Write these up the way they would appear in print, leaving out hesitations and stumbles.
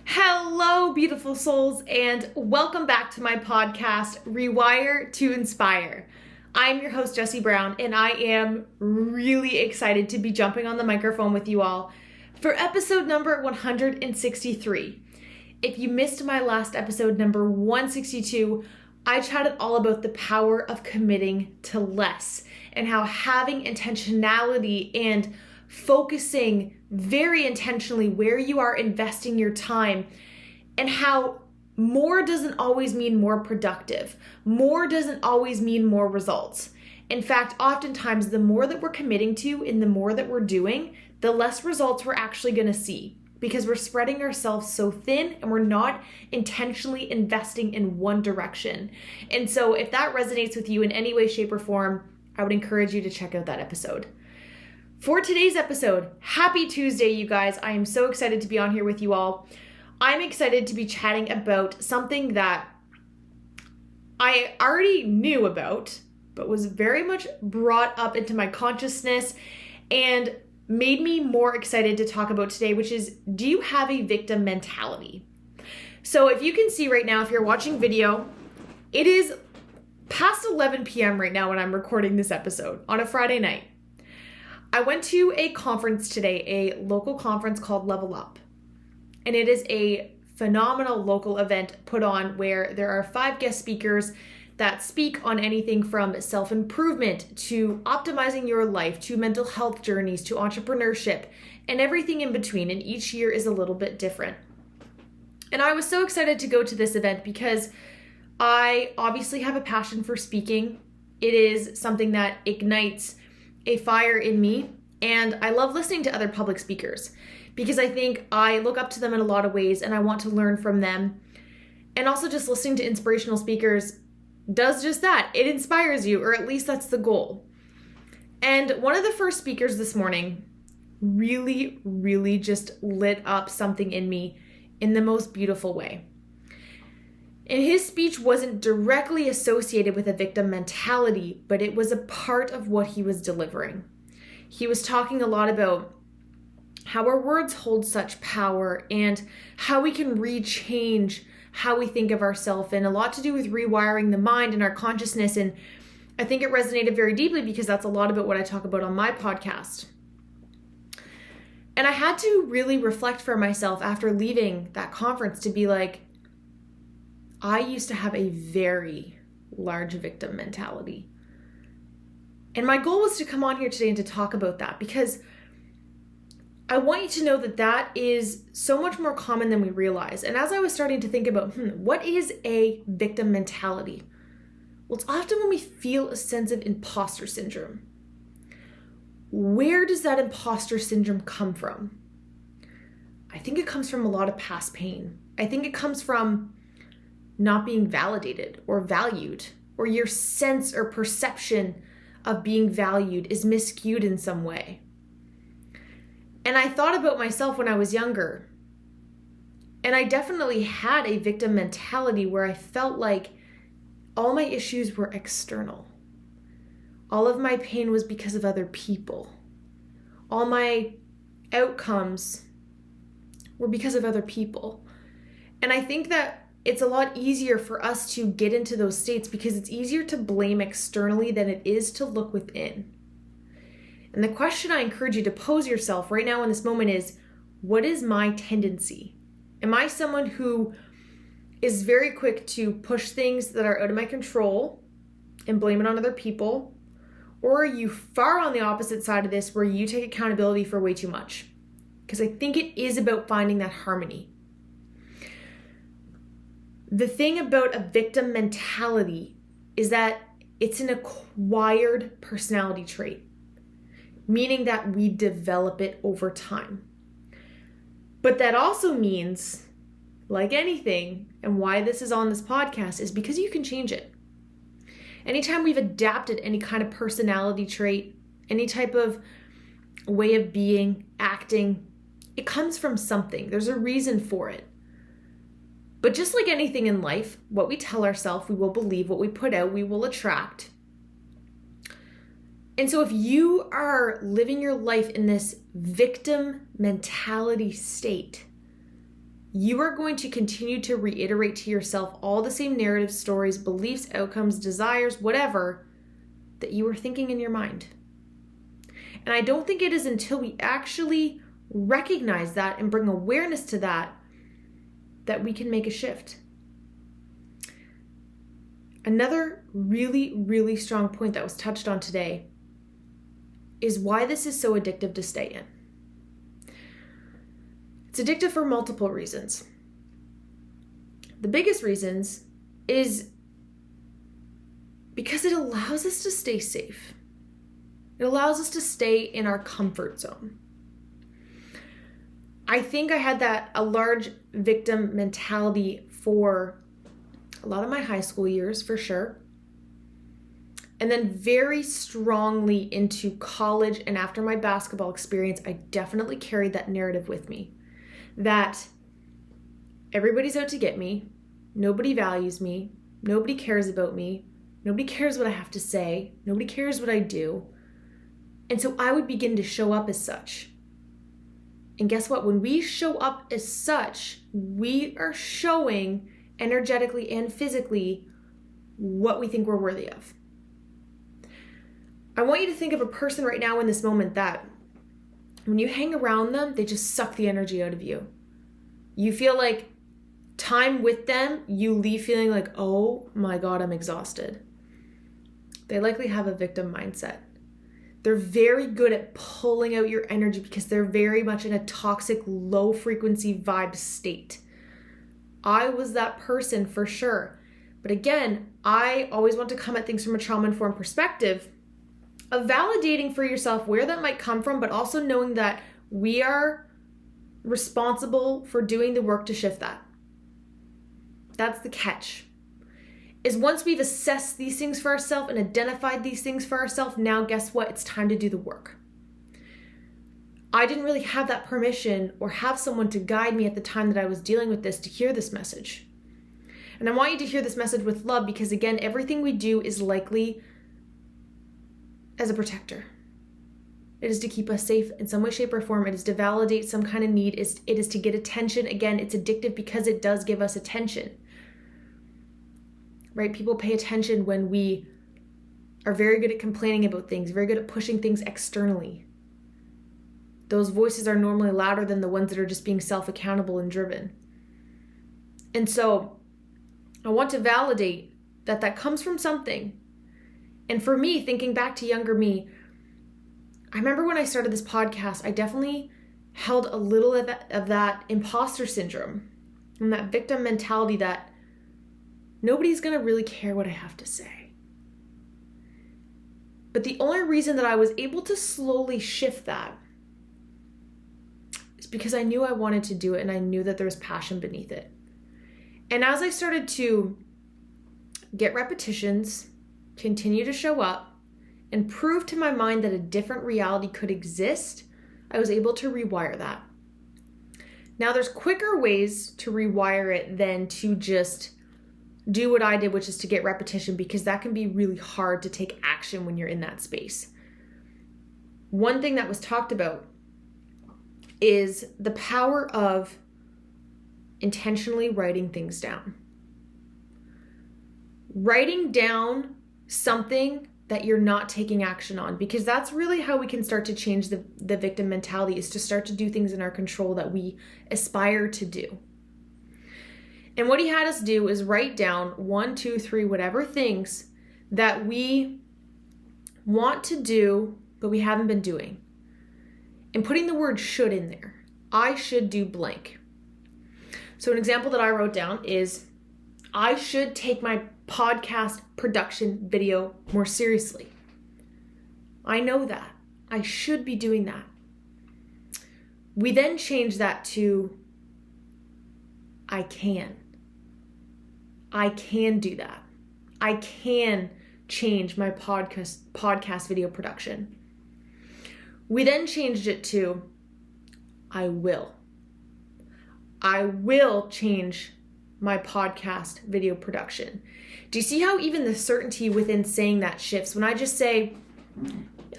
Hello, beautiful souls, and welcome back to my podcast, Rewire to Inspire. I'm your host, Jessie Brown, and I am really excited to be jumping on the microphone with you all for episode number 163. If you missed my last episode, number 162, I chatted all about the power of committing to less and how having intentionality and focusing very intentionally where you are investing your time, and how more doesn't always mean more productive. More doesn't always mean more results. In fact, oftentimes the more that we're committing to and the more that we're doing, the less results we're actually going to see, because we're spreading ourselves so thin and we're not intentionally investing in one direction. And so if that resonates with you in any way, shape, or form, I would encourage you to check out that episode. For today's episode, happy Tuesday, you guys. I am so excited to be on here with you all. I'm excited to be chatting about something that I already knew about, but was very much brought up into my consciousness and made me more excited to talk about today, which is, do you have a victim mentality? So if you can see right now, if you're watching video, it is past 11 p.m. right now when I'm recording this episode on a Friday night. I went to a conference today, a local conference called Level Up. And it is a phenomenal local event put on where there are 5 guest speakers that speak on anything from self-improvement to optimizing your life to mental health journeys to entrepreneurship and everything in between. And each year is a little bit different. And I was so excited to go to this event because I obviously have a passion for speaking. It is something that ignites a fire in me, and I love listening to other public speakers because I think I look up to them in a lot of ways and I want to learn from them. And also just listening to inspirational speakers does just that. It inspires you, or at least that's the goal. And one of the first speakers this morning really just lit up something in me in the most beautiful way. And his speech wasn't directly associated with a victim mentality, but it was a part of what he was delivering. He was talking a lot about how our words hold such power and how we can rechange how we think of ourselves, and a lot to do with rewiring the mind and our consciousness. And I think it resonated very deeply because that's a lot about what I talk about on my podcast. And I had to really reflect for myself after leaving that conference to be like, I used to have a very large victim mentality. And my goal was to come on here today and to talk about that because I want you to know that that is so much more common than we realize. And as I was starting to think about, what is a victim mentality? Well, it's often when we feel a sense of imposter syndrome. Where does that imposter syndrome come from? I think it comes from a lot of past pain. I think it comes from not being validated or valued, or your sense or perception of being valued is miscued in some way. And I thought about myself when I was younger, and I definitely had a victim mentality where I felt like all my issues were external. All of my pain was because of other people. All my outcomes were because of other people. And I think that it's a lot easier for us to get into those states because it's easier to blame externally than it is to look within. And the question I encourage you to pose yourself right now in this moment is, what is my tendency? Am I someone who is very quick to push things that are out of my control and blame it on other people? Or are you far on the opposite side of this where you take accountability for way too much? Because I think it is about finding that harmony. The thing about a victim mentality is that it's an acquired personality trait, meaning that we develop it over time. But that also means, like anything, and why this is on this podcast, is because you can change it. Anytime we've adapted any kind of personality trait, any type of way of being, acting, it comes from something. There's a reason for it. But just like anything in life, what we tell ourselves, we will believe. What we put out, we will attract. And so if you are living your life in this victim mentality state, you are going to continue to reiterate to yourself all the same narratives, stories, beliefs, outcomes, desires, whatever, that you are thinking in your mind. And I don't think it is until we actually recognize that and bring awareness to that we can make a shift. Another really, really strong point that was touched on today is why this is so addictive to stay in. It's addictive for multiple reasons. The biggest reasons is because it allows us to stay safe. It allows us to stay in our comfort zone. I think I had a large victim mentality for a lot of my high school years, for sure. And then very strongly into college and after my basketball experience, I definitely carried that narrative with me. That everybody's out to get me, nobody values me, nobody cares about me, nobody cares what I have to say, nobody cares what I do. And so I would begin to show up as such. And guess what? When we show up as such, we are showing energetically and physically what we think we're worthy of. I want you to think of a person right now in this moment that when you hang around them, they just suck the energy out of you. You feel like time with them, you leave feeling like, oh my God, I'm exhausted. They likely have a victim mindset. They're very good at pulling out your energy because they're very much in a toxic, low frequency vibe state. I was that person for sure. But again, I always want to come at things from a trauma-informed perspective of validating for yourself where that might come from, but also knowing that we are responsible for doing the work to shift that. That's the catch. Is once we've assessed these things for ourselves and identified these things for ourselves, now guess what? It's time to do the work. I didn't really have that permission or have someone to guide me at the time that I was dealing with this to hear this message. And I want you to hear this message with love because again, everything we do is likely as a protector. It is to keep us safe in some way, shape, or form. It is to validate some kind of need. It is to get attention. Again, it's addictive because it does give us attention. Right? People pay attention when we are very good at complaining about things, very good at pushing things externally. Those voices are normally louder than the ones that are just being self-accountable and driven. And so I want to validate that comes from something. And for me, thinking back to younger me, I remember when I started this podcast, I definitely held a little of that imposter syndrome and that victim mentality that nobody's going to really care what I have to say. But the only reason that I was able to slowly shift that is because I knew I wanted to do it and I knew that there was passion beneath it. And as I started to get repetitions, continue to show up, and prove to my mind that a different reality could exist, I was able to rewire that. Now, there's quicker ways to rewire it than to just do what I did, which is to get repetition, because that can be really hard to take action when you're in that space. One thing that was talked about is the power of intentionally writing things down. Writing down something that you're not taking action on, because that's really how we can start to change the victim mentality, is to start to do things in our control that we aspire to do. And what he had us do is write down 1, 2, 3, whatever things that we want to do, but we haven't been doing. And putting the word should in there. I should do blank. So an example that I wrote down is, I should take my podcast production video more seriously. I know that. I should be doing that. We then change that to, I can. I can do that. I can change my podcast video production. We then changed it to, I will. I will change my podcast video production. Do you see how even the certainty within saying that shifts? When I just say,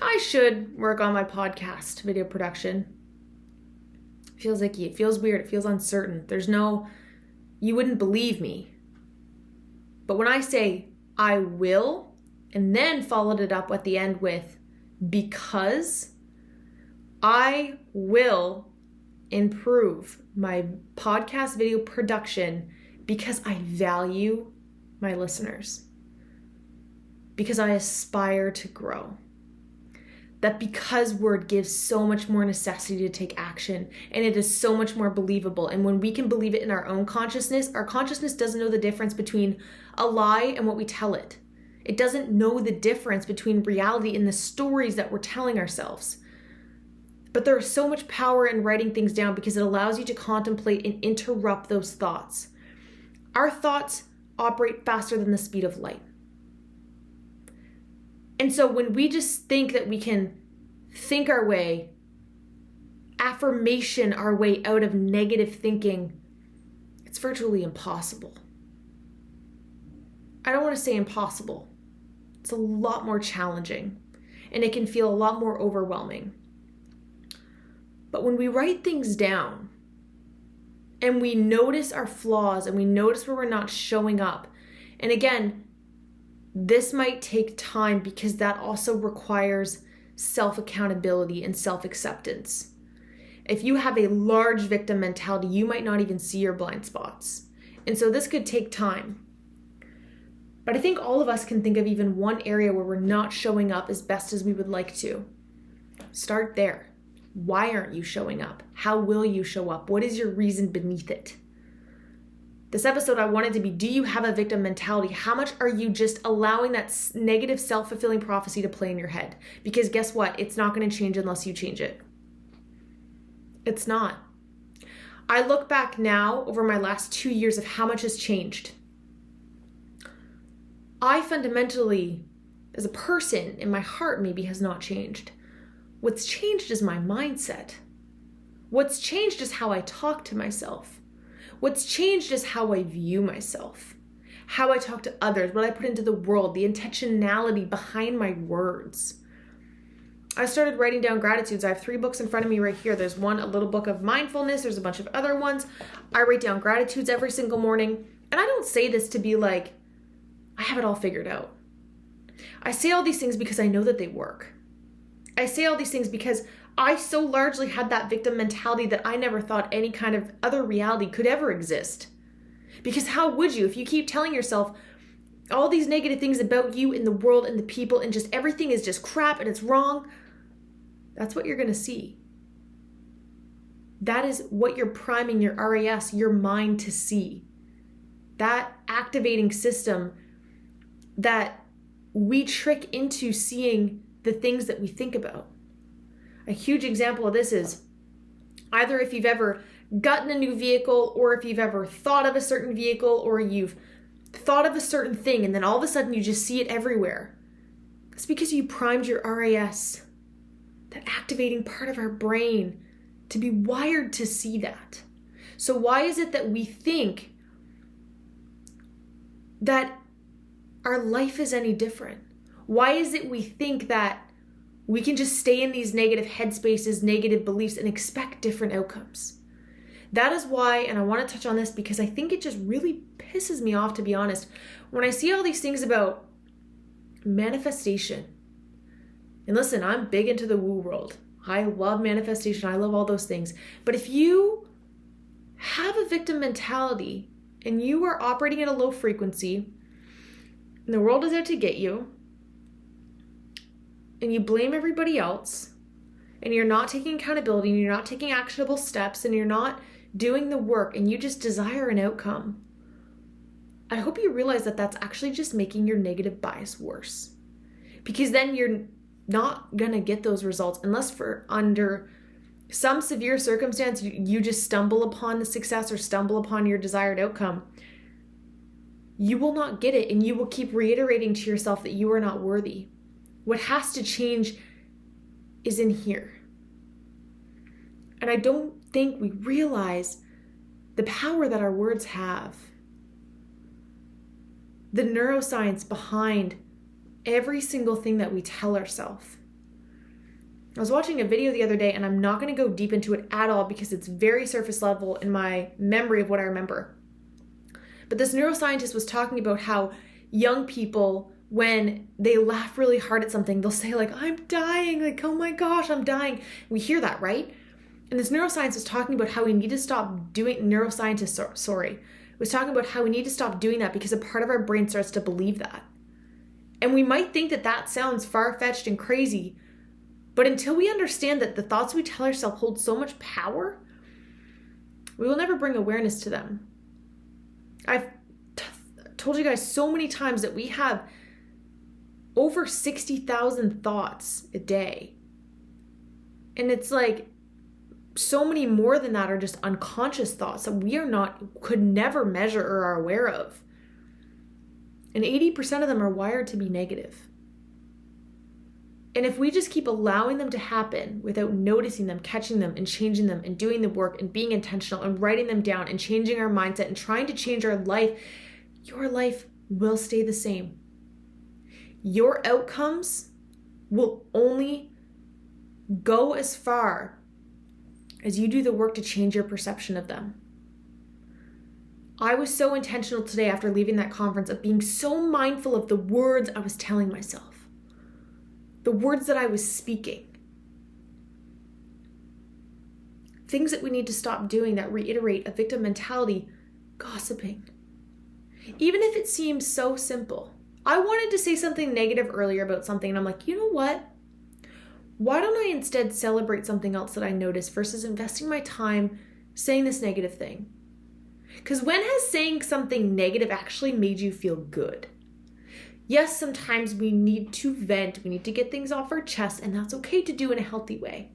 I should work on my podcast video production, It feels icky. It feels weird. It feels uncertain. You wouldn't believe me. But when I say I will, and then followed it up at the end with because, I will improve my podcast video production because I value my listeners. Because I aspire to grow. That because word gives so much more necessity to take action, and it is so much more believable. And when we can believe it in our own consciousness, our consciousness doesn't know the difference between a lie and what we tell it. It doesn't know the difference between reality and the stories that we're telling ourselves. But there is so much power in writing things down because it allows you to contemplate and interrupt those thoughts. Our thoughts operate faster than the speed of light. And so when we just think that we can think our way, affirmation our way out of negative thinking, it's virtually impossible. I don't want to say impossible. It's a lot more challenging, and it can feel a lot more overwhelming. But when we write things down and we notice our flaws and we notice where we're not showing up, and again, this might take time because that also requires self-accountability and self-acceptance. If you have a large victim mentality, you might not even see your blind spots. And so this could take time. But I think all of us can think of even one area where we're not showing up as best as we would like to. Start there. Why aren't you showing up? How will you show up? What is your reason beneath it? This episode, I wanted to be, do you have a victim mentality? How much are you just allowing that negative self-fulfilling prophecy to play in your head? Because guess what? It's not going to change unless you change it. It's not. I look back now over my last 2 years of how much has changed. I fundamentally, as a person, in my heart maybe has not changed. What's changed is my mindset. What's changed is how I talk to myself. What's changed is how I view myself, how I talk to others, what I put into the world, the intentionality behind my words. I started writing down gratitudes. I have 3 books in front of me right here. There's one, a little book of mindfulness. There's a bunch of other ones. I write down gratitudes every single morning. And I don't say this to be like, I have it all figured out. I say all these things because I know that they work. I say all these things because I so largely had that victim mentality that I never thought any kind of other reality could ever exist. Because how would you if you keep telling yourself all these negative things about you and the world and the people and just everything is just crap and it's wrong? That's what you're going to see. That is what you're priming your RAS, your mind, to see. That activating system that we trick into seeing the things that we think about. A huge example of this is either if you've ever gotten a new vehicle or if you've ever thought of a certain vehicle or you've thought of a certain thing and then all of a sudden you just see it everywhere. It's because you primed your RAS, that activating part of our brain, to be wired to see that. So why is it that we think that our life is any different? Why is it we think that we can just stay in these negative headspaces, negative beliefs, and expect different outcomes? That is why, and I want to touch on this because I think it just really pisses me off, to be honest, when I see all these things about manifestation. And listen, I'm big into the woo world. I love manifestation. I love all those things. But if you have a victim mentality and you are operating at a low frequency and the world is out to get you, and you blame everybody else, and you're not taking accountability, and you're not taking actionable steps, and you're not doing the work, and you just desire an outcome, I hope you realize that that's actually just making your negative bias worse. Because then you're not going to get those results unless for under some severe circumstance, you just stumble upon the success or stumble upon your desired outcome. You will not get it, and you will keep reiterating to yourself that you are not worthy. What has to change is in here. And I don't think we realize the power that our words have. The neuroscience behind every single thing that we tell ourselves. I was watching a video the other day, and I'm not going to go deep into it at all because it's very surface level in my memory of what I remember. But this neuroscientist was talking about how young people, when they laugh really hard at something, they'll say like, I'm dying, like, oh my gosh, I'm dying. We hear that, right? And this neuroscientist was talking about how we need to stop doing, was talking about how we need to stop doing that because a part of our brain starts to believe that. And we might think that that sounds far-fetched and crazy, but until we understand that the thoughts we tell ourselves hold so much power, we will never bring awareness to them. I've told you guys so many times that we have over 60,000 thoughts a day. And it's like so many more than that are just unconscious thoughts that we could never measure or are aware of. And 80% of them are wired to be negative. And if we just keep allowing them to happen without noticing them, catching them, and changing them, and doing the work, and being intentional, and writing them down, and changing our mindset, and trying to change our life, your life will stay the same. Your outcomes will only go as far as you do the work to change your perception of them. I was so intentional today after leaving that conference of being so mindful of the words I was telling myself, the words that I was speaking. Things that we need to stop doing that reiterate a victim mentality, gossiping. Even if it seems so simple. I wanted to say something negative earlier about something, and I'm like, you know what? Why don't I instead celebrate something else that I noticed versus investing my time saying this negative thing? Because when has saying something negative actually made you feel good? Yes, sometimes we need to vent, we need to get things off our chest, and that's okay to do in a healthy way.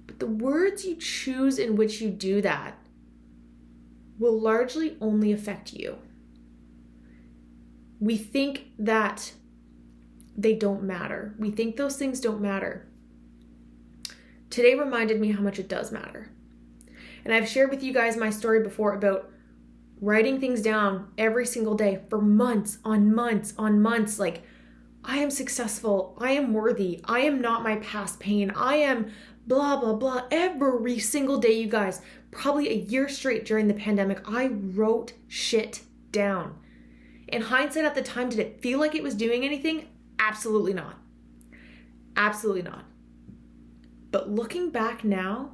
But the words you choose in which you do that will largely only affect you. We think that they don't matter. We think those things don't matter. Today reminded me how much it does matter. And I've shared with you guys my story before about writing things down every single day for months on months on months. Like, I am successful. I am worthy. I am not my past pain. I am blah, blah, blah. Every single day, you guys, probably a year straight during the pandemic, I wrote shit down. In hindsight at the time, did it feel like it was doing anything? Absolutely not. Absolutely not. But looking back now,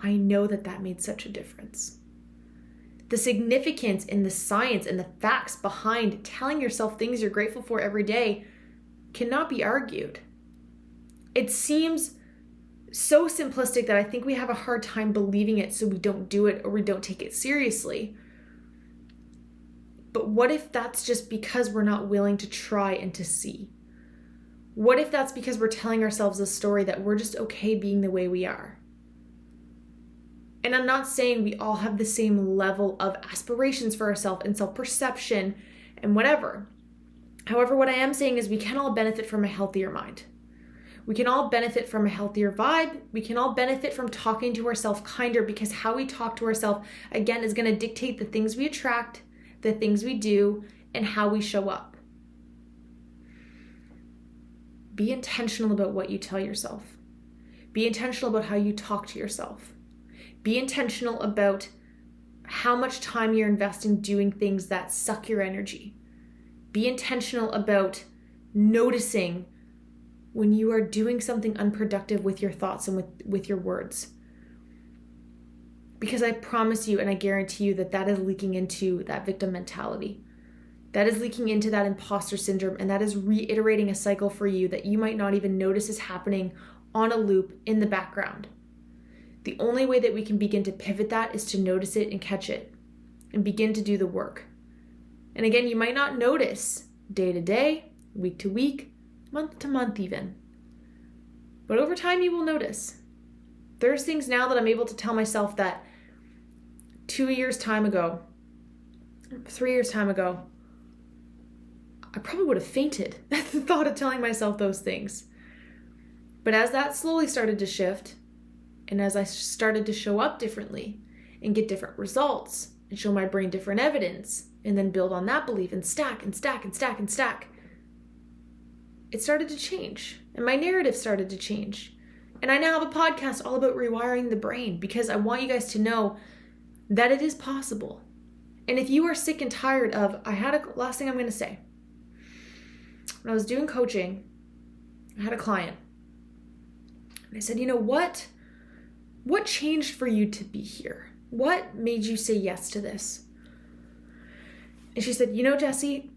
I know that that made such a difference. The significance in the science and the facts behind telling yourself things you're grateful for every day cannot be argued. It seems so simplistic that I think we have a hard time believing it, so we don't do it or we don't take it seriously. But what if that's just because we're not willing to try and to see? What if that's because we're telling ourselves a story that we're just okay being the way we are? And I'm not saying we all have the same level of aspirations for ourselves and self-perception and whatever. However, what I am saying is we can all benefit from a healthier mind. We can all benefit from a healthier vibe. We can all benefit from talking to ourselves kinder, because how we talk to ourselves, again, is going to dictate the things we attract, the things we do, and how we show up. Be intentional about what you tell yourself. Be intentional about how you talk to yourself. Be intentional about how much time you're investing doing things that suck your energy. Be intentional about noticing when you are doing something unproductive with your thoughts and with your words. Because I promise you and I guarantee you that that is leaking into that victim mentality. That is leaking into that imposter syndrome, and that is reiterating a cycle for you that you might not even notice is happening on a loop in the background. The only way that we can begin to pivot that is to notice it and catch it and begin to do the work. And again, you might not notice day to day, week to week, month to month even. But over time you will notice. There's things now that I'm able to tell myself that 3 years time ago, I probably would have fainted at the thought of telling myself those things. But as that slowly started to shift, and as I started to show up differently and get different results and show my brain different evidence and then build on that belief and stack and stack and stack and stack, it started to change. And my narrative started to change. And I now have a podcast all about rewiring the brain because I want you guys to know that it is possible. And if you are sick and tired of, last thing I'm going to say. When I was doing coaching, I had a client. And I said, what changed for you to be here? What made you say yes to this? And she said, Jessie,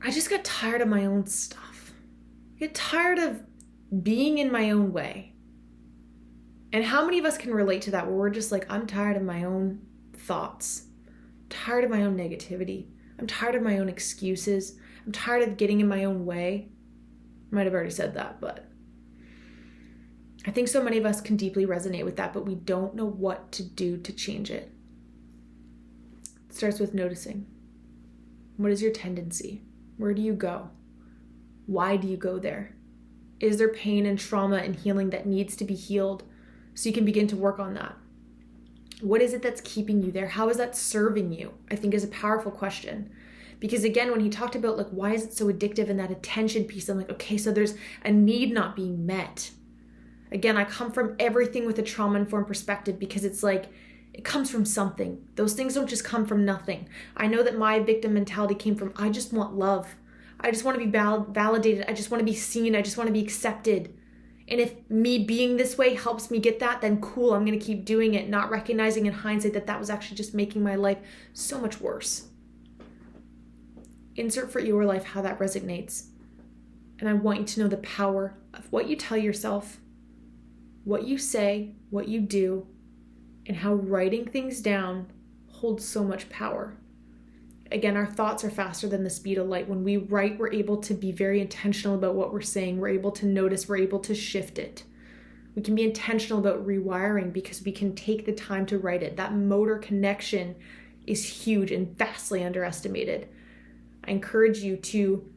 I just got tired of my own stuff. I get tired of being in my own way. And how many of us can relate to that where we're just like, I'm tired of my own thoughts. I'm tired of my own negativity. I'm tired of my own excuses. I'm tired of getting in my own way. I might have already said that, but I think so many of us can deeply resonate with that, but we don't know what to do to change it. It starts with noticing. What is your tendency? Where do you go? Why do you go there? Is there pain and trauma and healing that needs to be healed so you can begin to work on that? What is it that's keeping you there? How is that serving you? I think is a powerful question. Because again, when he talked about why is it so addictive and that attention piece, I'm like, okay, so there's a need not being met. Again, I come from everything with a trauma-informed perspective because it's it comes from something. Those things don't just come from nothing. I know that my victim mentality came from, I just want love. I just want to be validated. I just want to be seen. I just want to be accepted. And if me being this way helps me get that, then cool, I'm going to keep doing it, not recognizing in hindsight that was actually just making my life so much worse. Insert for your life how that resonates. And I want you to know the power of what you tell yourself, what you say, what you do, and how writing things down holds so much power. Again, our thoughts are faster than the speed of light. When we write, we're able to be very intentional about what we're saying. We're able to notice, we're able to shift it. We can be intentional about rewiring because we can take the time to write it. That motor connection is huge and vastly underestimated. I encourage you to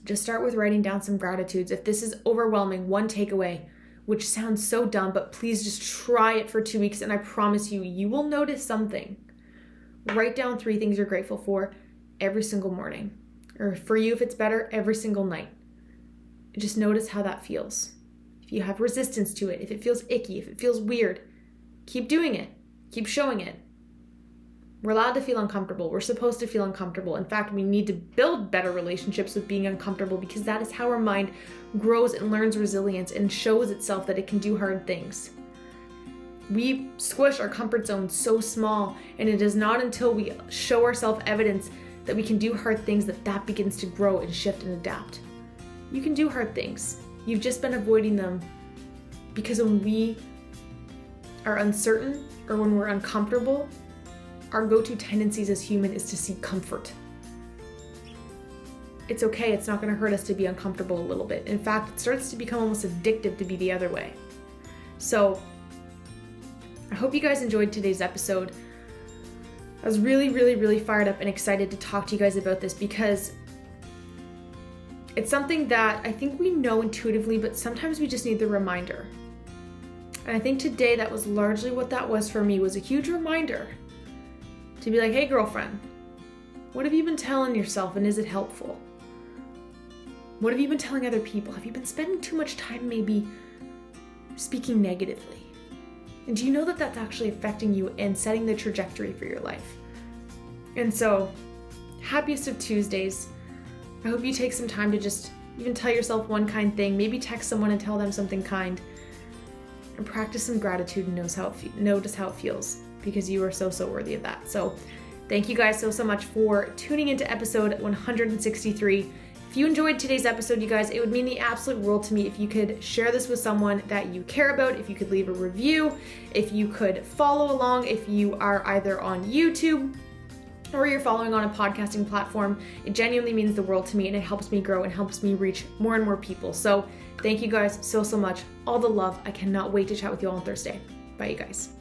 just start with writing down some gratitudes. If this is overwhelming, one takeaway, which sounds so dumb, but please just try it for 2 weeks and I promise you, you will notice something. Write down 3 things you're grateful for every single morning. Or for you, if it's better, every single night. Just notice how that feels. If you have resistance to it, if it feels icky, if it feels weird, keep doing it. Keep showing it. We're allowed to feel uncomfortable. We're supposed to feel uncomfortable. In fact, we need to build better relationships with being uncomfortable because that is how our mind grows and learns resilience and shows itself that it can do hard things. We squish our comfort zone so small, and it is not until we show ourselves evidence that we can do hard things that begins to grow and shift and adapt. You can do hard things. You've just been avoiding them because when we are uncertain or when we're uncomfortable, our go-to tendencies as human is to seek comfort. It's okay. It's not going to hurt us to be uncomfortable a little bit. In fact, it starts to become almost addictive to be the other way. So I hope you guys enjoyed today's episode. I was really, really, really fired up and excited to talk to you guys about this because it's something that I think we know intuitively, but sometimes we just need the reminder. And I think today that was largely what that was for me, was a huge reminder to be like, hey girlfriend, what have you been telling yourself and is it helpful? What have you been telling other people? Have you been spending too much time maybe speaking negatively? And do you know that that's actually affecting you and setting the trajectory for your life? And so, happiest of Tuesdays. I hope you take some time to just even tell yourself one kind thing, maybe text someone and tell them something kind, and practice some gratitude and notice how it feels, because you are so, so worthy of that. So thank you guys so, so much for tuning into episode 163. If you enjoyed today's episode, you guys, it would mean the absolute world to me if you could share this with someone that you care about, if you could leave a review, if you could follow along, if you are either on YouTube or you're following on a podcasting platform. It genuinely means the world to me and it helps me grow and helps me reach more and more people. So thank you guys so, so much. All the love. I cannot wait to chat with you all on Thursday. Bye, you guys.